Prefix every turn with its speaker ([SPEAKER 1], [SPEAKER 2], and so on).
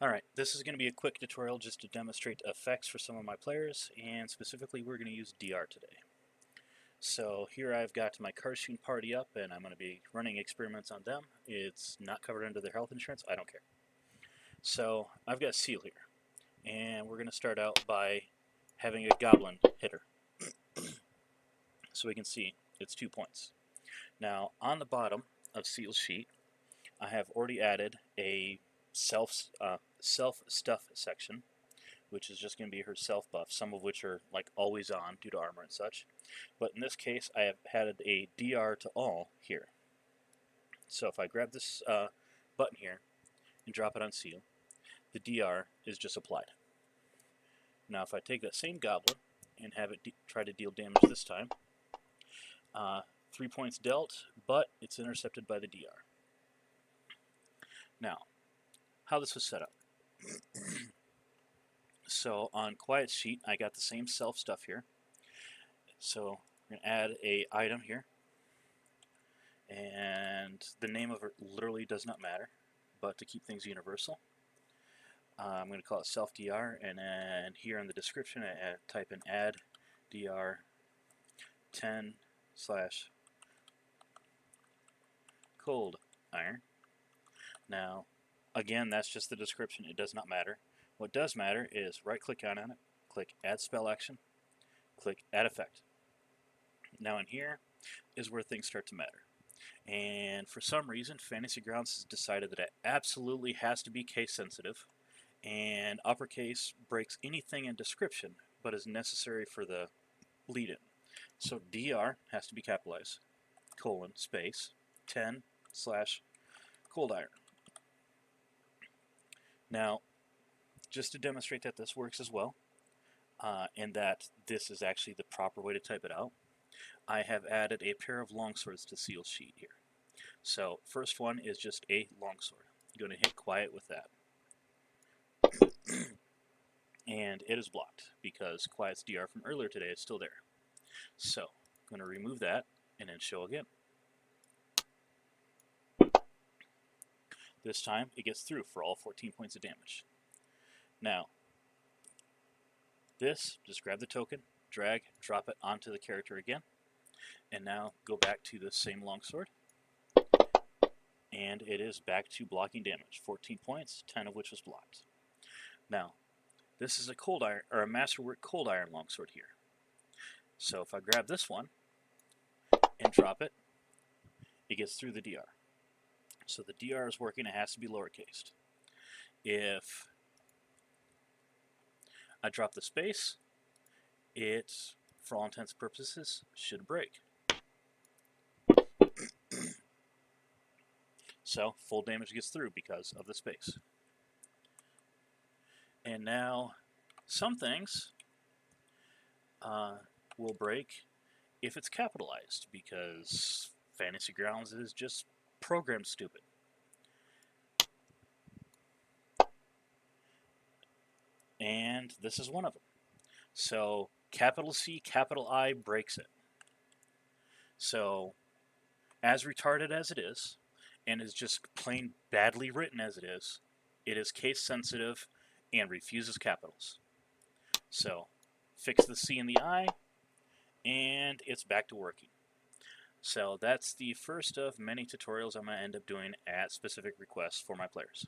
[SPEAKER 1] Alright, this is going to be a quick tutorial just to demonstrate effects for some of my players, and specifically we're going to use DR today. So here I've got my card shooting party up, and I'm going to be running experiments on them. It's not covered under their health insurance, I don't care. So I've got Seal here, and we're going to start out by having a Goblin hitter. So we can see it's 2 points. Now on the bottom of Seal's sheet, I have already added a self-stuff section, which is just going to be her self buff, some of which are like always on due to armor and such. But in this case, I have added a DR to all here. So if I grab this button here and drop it on Seal, the DR is just applied. Now if I take that same Goblin and have it try to deal damage this time, 3 points dealt, but it's intercepted by the DR. Now, how this was set up. So on Quiet Sheet, I got the same self stuff here. So we're going to add a item here. And the name of it literally does not matter, but to keep things universal, I'm going to call it self DR, and then here in the description I type in add DR 10 / cold iron. Now again, that's just the description, it does not matter. What does matter is right click on it, click add spell action, click add effect. Now in here is where things start to matter. And for some reason, Fantasy Grounds has decided that it absolutely has to be case sensitive, and uppercase breaks anything in description but is necessary for the lead-in. So DR has to be capitalized, colon, space, 10 / cold iron. Now, just to demonstrate that this works as well, and that this is actually the proper way to type it out, I have added a pair of longswords to Seal's sheet here. So first one is just a longsword. I'm going to hit quiet with that. And it is blocked because Quiet's DR from earlier today is still there. So I'm going to remove that and then show again. This time it gets through for all 14 points of damage. Now, this, just grab the token, drag, drop it onto the character again, and now go back to the same longsword, and it is back to blocking damage. 14 points, 10 of which was blocked. Now, this is a cold iron, or a masterwork cold iron longsword here. So if I grab this one and drop it, it gets through the DR. So the DR is working, it has to be lowercased. If I drop the space, it, for all intents and purposes, should break. So full damage gets through because of the space. And now some things will break if it's capitalized, because Fantasy Grounds is just programmed stupid. And this is one of them. So capital C, capital I breaks it. So as retarded as it is, and is just plain badly written as it is case sensitive and refuses capitals. So fix the C and the I, and it's back to working. So that's the first of many tutorials I'm going to end up doing at specific requests for my players.